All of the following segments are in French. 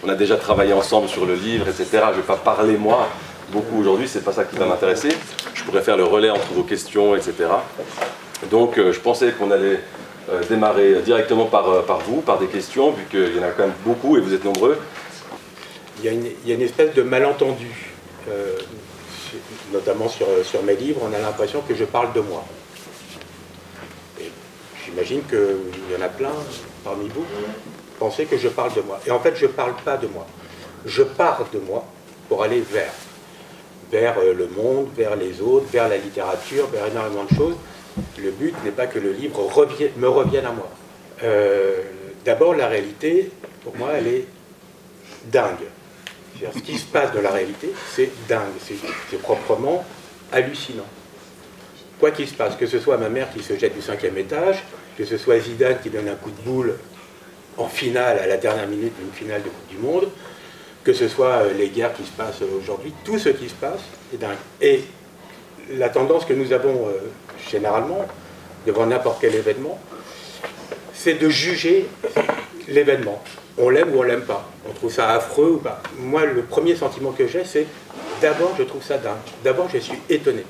on a déjà travaillé ensemble sur le livre, etc. Je ne vais pas parler moi beaucoup aujourd'hui, c'est pas ça qui va m'intéresser. Je pourrais faire le relais entre vos questions, etc. Donc je pensais qu'on allait démarrer directement par vous, par des questions, vu qu'il y en a quand même beaucoup et vous êtes nombreux. Il y a une espèce de malentendu, notamment sur mes livres, on a l'impression que je parle de moi. J'imagine qu'il y en a plein parmi vous qui pensez que je parle de moi. Et en fait, je ne parle pas de moi. Je pars de moi pour aller vers le monde, vers les autres, vers la littérature, vers énormément de choses. Le but n'est pas que le livre me revienne à moi. D'abord, la réalité, pour moi, elle est dingue. Ce qui se passe dans la réalité, c'est dingue, c'est proprement hallucinant. Quoi qu'il se passe, que ce soit ma mère qui se jette du 5e étage, que ce soit Zidane qui donne un coup de boule en finale, à la dernière minute d'une finale de Coupe du Monde, que ce soit les guerres qui se passent aujourd'hui, tout ce qui se passe est dingue. Et la tendance que nous avons généralement, devant n'importe quel événement, c'est de juger l'événement. On l'aime ou on l'aime pas. On trouve ça affreux ou pas. Moi, le premier sentiment que j'ai, c'est d'abord, je trouve ça dingue. D'abord, je suis étonné.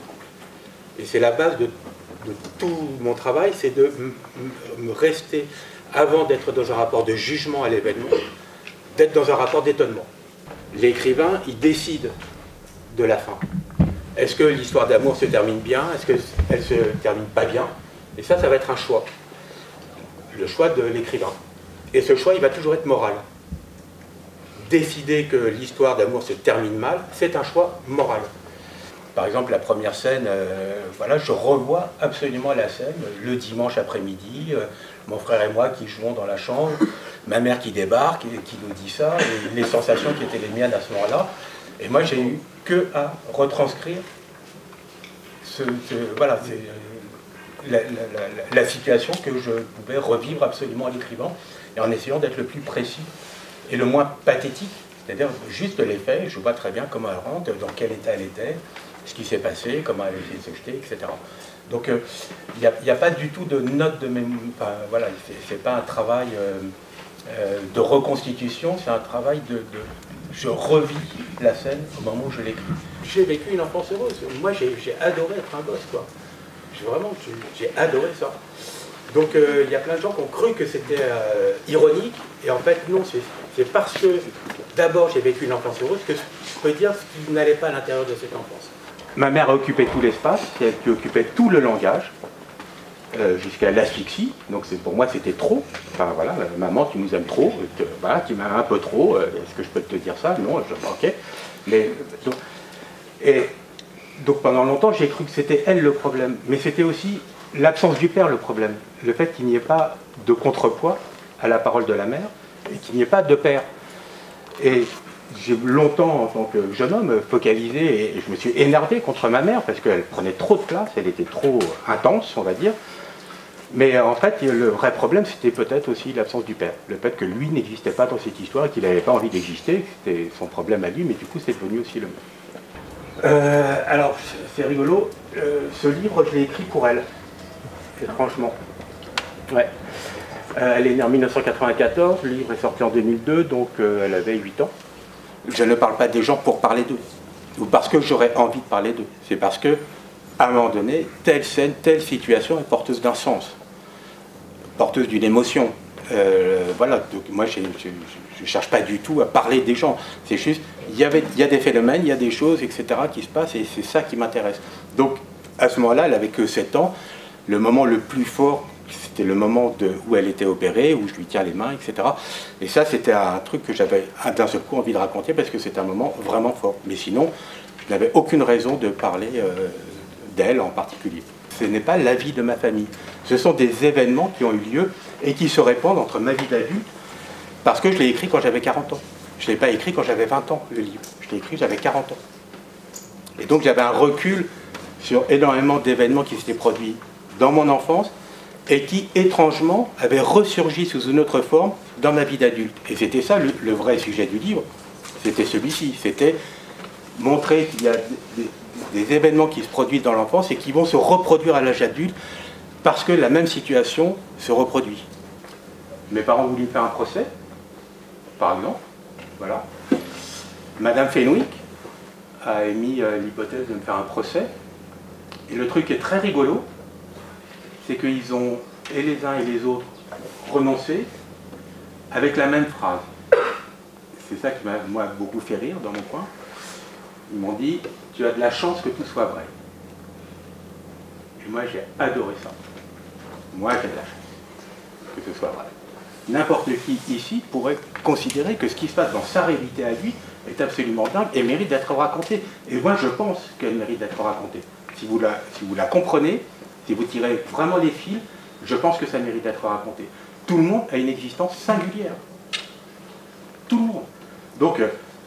Et c'est la base de tout mon travail, c'est de me rester, avant d'être dans un rapport de jugement à l'événement, d'être dans un rapport d'étonnement. L'écrivain, il décide de la fin. Est-ce que l'histoire d'amour se termine bien? Est-ce qu'elle se termine pas bien? Et ça va être un choix. Le choix de l'écrivain. Et ce choix, il va toujours être moral. Décider que l'histoire d'amour se termine mal, c'est un choix moral. Par exemple, la première scène, voilà, je revois absolument la scène, le dimanche après-midi, mon frère et moi qui jouons dans la chambre, ma mère qui débarque et qui nous dit ça, et les sensations qui étaient les miennes à ce moment-là. Et moi, j'ai eu que à retranscrire voilà, la situation que je pouvais revivre absolument à l'écrivant, et en essayant d'être le plus précis et le moins pathétique, c'est-à-dire juste les faits. Je vois très bien comment elle rentre, dans quel état elle était, ce qui s'est passé, comment elle a essayé de se jeter, etc. Donc il n'y a pas du tout de note de mémoire, enfin, voilà, c'est pas un travail de reconstitution, c'est un travail je revis la scène au moment où je l'écris. J'ai vécu une enfance heureuse. Moi, j'ai adoré être un gosse, quoi. J'ai adoré ça. Donc, il y a plein de gens qui ont cru que c'était ironique, et en fait, non, c'est parce que, d'abord, j'ai vécu une enfance heureuse que je peux dire ce qui n'allait pas à l'intérieur de cette enfance. Ma mère a occupé tout l'espace, c'est elle qui occupait tout le langage, jusqu'à l'asphyxie, donc pour moi c'était trop. Enfin voilà, maman tu nous aimes trop, voilà, tu m'aimes un peu trop, est-ce que je peux te dire ça? Non, ok. Mais, donc pendant longtemps j'ai cru que c'était elle le problème, mais c'était aussi l'absence du père le problème, le fait qu'il n'y ait pas de contrepoids à la parole de la mère, et qu'il n'y ait pas de père. Et j'ai longtemps, en tant que jeune homme, focalisé, et je me suis énervé contre ma mère, parce qu'elle prenait trop de place, elle était trop intense, on va dire. Mais en fait, le vrai problème, c'était peut-être aussi l'absence du père. Le fait que lui n'existait pas dans cette histoire, qu'il n'avait pas envie d'exister, c'était son problème à lui, mais du coup, c'est devenu aussi le mien. Alors, c'est rigolo, ce livre, je l'ai écrit pour elle, étrangement. Ouais. Elle est née en 1994, le livre est sorti en 2002, donc elle avait 8 ans. Je ne parle pas des gens pour parler d'eux, ou parce que j'aurais envie de parler d'eux. C'est parce que, à un moment donné, telle scène, telle situation est porteuse d'un sens, porteuse d'une émotion. Voilà, donc moi je ne cherche pas du tout à parler des gens. C'est juste, il y a des phénomènes, il y a des choses, etc. qui se passent, et c'est ça qui m'intéresse. Donc, à ce moment-là, elle avait que 7 ans, le moment le plus fort, c'était le moment où elle était opérée, où je lui tiens les mains, etc. Et ça, c'était un truc que j'avais d'un seul coup envie de raconter, parce que c'était un moment vraiment fort. Mais sinon, je n'avais aucune raison de parler d'elle en particulier. Ce n'est pas la vie de ma famille. Ce sont des événements qui ont eu lieu et qui se répandent entre ma vie d'adulte, parce que je l'ai écrit quand j'avais 40 ans. Je ne l'ai pas écrit quand j'avais 20 ans, le livre. Je l'ai écrit quand j'avais 40 ans. Et donc j'avais un recul sur énormément d'événements qui s'étaient produits dans mon enfance, et qui, étrangement, avait ressurgi sous une autre forme dans ma vie d'adulte. Et c'était ça le vrai sujet du livre, c'était celui-ci, c'était montrer qu'il y a des événements qui se produisent dans l'enfance et qui vont se reproduire à l'âge adulte parce que la même situation se reproduit. Mes parents voulaient me faire un procès, par exemple, Voilà. Madame Fenwick a émis l'hypothèse de me faire un procès. Et le truc qui est très rigolo, c'est qu'ils ont, et les uns et les autres, renoncé avec la même phrase. C'est ça qui m'a, moi, beaucoup fait rire dans mon coin. Ils m'ont dit, tu as de la chance que tout soit vrai. Et moi, j'ai adoré ça. Moi, j'ai de la chance que ce soit vrai. N'importe qui ici pourrait considérer que ce qui se passe dans sa réalité à lui est absolument dingue et mérite d'être raconté. Et moi, je pense qu'elle mérite d'être racontée. Si vous la comprenez, si vous tirez vraiment les fils, je pense que ça mérite d'être raconté. Tout le monde a une existence singulière. Tout le monde. Donc,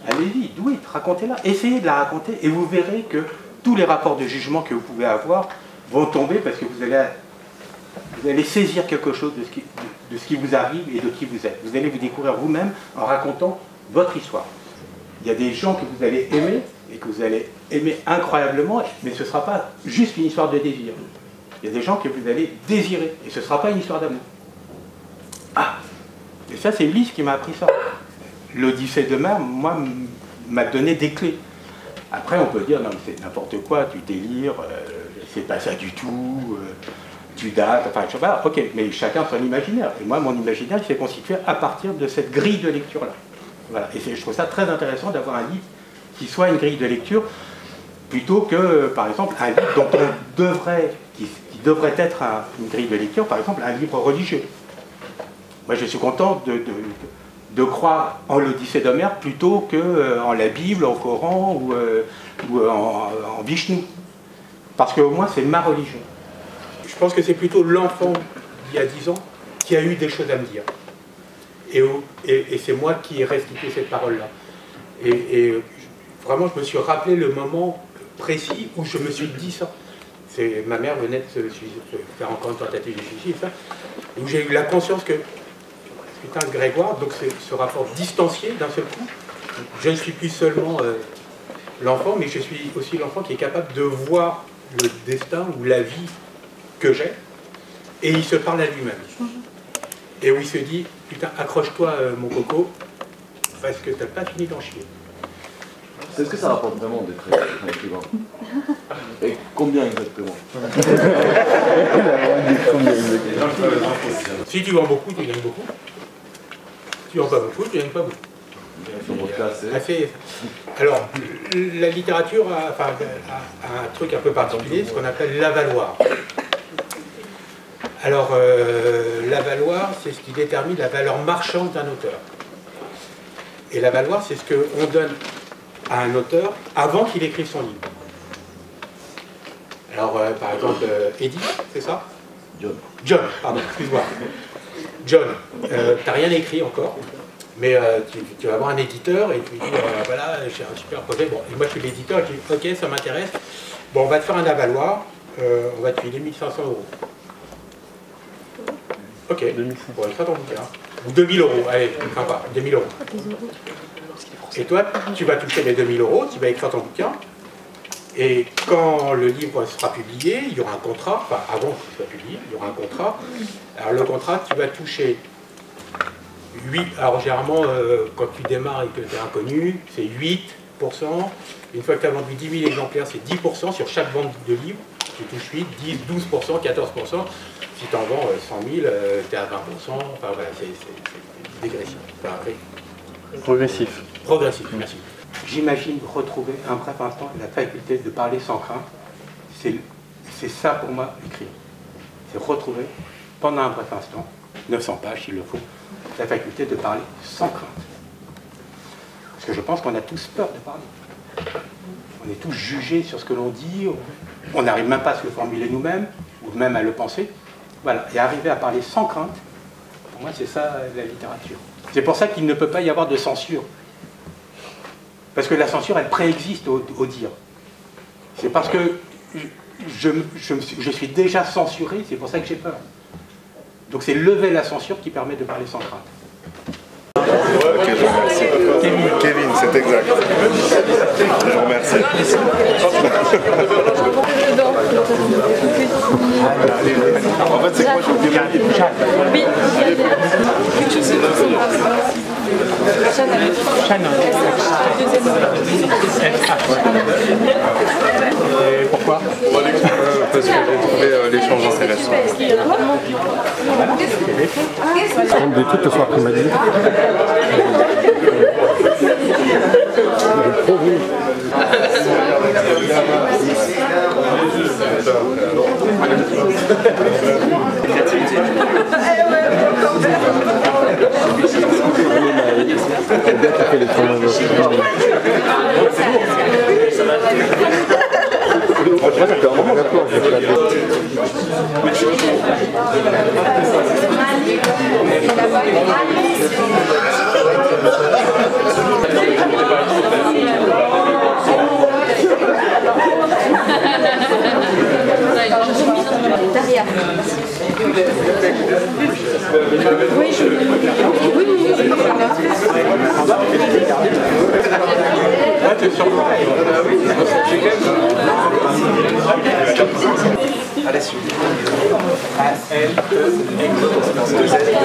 allez-y, douez, racontez-la. Essayez de la raconter et vous verrez que tous les rapports de jugement que vous pouvez avoir vont tomber parce que vous allez saisir quelque chose de ce qui vous arrive et de qui vous êtes. Vous allez vous découvrir vous-même en racontant votre histoire. Il y a des gens que vous allez aimer et que vous allez aimer incroyablement, mais ce ne sera pas juste une histoire de désir. Il y a des gens que vous allez désirer et ce ne sera pas une histoire d'amour. Ah! Et ça, c'est Ulysse qui m'a appris ça. L'Odyssée d'Homère, moi, m'a donné des clés. Après, on peut dire, non, mais c'est n'importe quoi, tu délires, c'est pas ça du tout, tu dates, enfin, je sais pas, ok, mais chacun son imaginaire. Et moi, mon imaginaire, il s'est constitué à partir de cette grille de lecture-là. Voilà. Et je trouve ça très intéressant d'avoir un livre qui soit une grille de lecture, plutôt que, par exemple, un livre dont on devrait, qui devrait être une grille de lecture, par exemple, un livre religieux. Moi, je suis content de croire en l'Odyssée d'Homère plutôt qu'en la Bible, au Coran ou en Vishnu. Parce qu'au moins, c'est ma religion. Je pense que c'est plutôt l'enfant d'il y a 10 ans qui a eu des choses à me dire. Et c'est moi qui ai restitué cette parole-là. Et vraiment, je me suis rappelé le moment précis où je me suis dit ça. Ma mère venait de se faire encore une tentative de suicide, ça, où j'ai eu la conscience que, putain, Grégoire, donc c'est ce rapport distancié d'un seul coup. Je ne suis plus seulement l'enfant, mais je suis aussi l'enfant qui est capable de voir le destin ou la vie que j'ai, et il se parle à lui-même. Et où il se dit, putain, accroche-toi mon coco, parce que t'as pas fini d'en chier. Est-ce que ça rapporte vraiment d'être un écrivain? Et combien exactement? Si tu vends beaucoup, tu gagnes beaucoup. Si tu vends pas beaucoup, tu gagnes pas beaucoup. Alors, la littérature a un truc un peu particulier, ce qu'on appelle l'avaloir. Alors, l'avaloir, c'est ce qui détermine la valeur marchande d'un auteur. Et l'avaloir, c'est ce qu'on donne à un auteur avant qu'il écrive son livre. Alors, par exemple, Eddie, c'est ça? John, pardon, excuse-moi. John, t'as rien écrit encore, mais tu vas avoir un éditeur et tu lui dis, voilà, j'ai un super projet. Bon, et moi je suis l'éditeur, je dis, ok, ça m'intéresse. Bon, on va te faire un avaloir, on va te filer 1500 €. Ok, bon, ça ton bouquin. Ou 2000 €, allez, sympa, 2000 €. Et toi, tu vas toucher les 2000 €, tu vas écrire ton bouquin. Et quand le livre sera publié, il y aura un contrat, enfin avant qu'il soit publié, il y aura un contrat. Alors le contrat, tu vas toucher 8, alors généralement quand tu démarres et que tu es inconnu, c'est 8%. Une fois que tu as vendu 10 000 exemplaires, c'est 10% sur chaque vente de livre. Tu touches 8, 10, 12%, 14%. Si tu en vends 100 000, tu es à 20%. Enfin voilà, c'est dégressif. Enfin, Progressif. Progressif, merci. J'imagine retrouver un bref instant la faculté de parler sans crainte. C'est ça pour moi écrire. C'est retrouver pendant un bref instant, 900 pages s'il le faut, la faculté de parler sans crainte. Parce que je pense qu'on a tous peur de parler. On est tous jugés sur ce que l'on dit, on n'arrive même pas à se le formuler nous-mêmes, ou même à le penser. Voilà, et arriver à parler sans crainte, pour moi c'est ça la littérature. C'est pour ça qu'il ne peut pas y avoir de censure. Parce que la censure, elle préexiste au dire. C'est parce que je suis déjà censuré, c'est pour ça que j'ai peur. Donc c'est lever la censure qui permet de parler sans crainte. Ok, je vous remercie. Kevin, c'est exact. Je vous remercie. En fait, c'est quoi je vous dis? Chanel. intéressant. On des trucs ce soir qu'il m'a dit. Oui, je... Oui, Allez, suivez. A, L, E, X,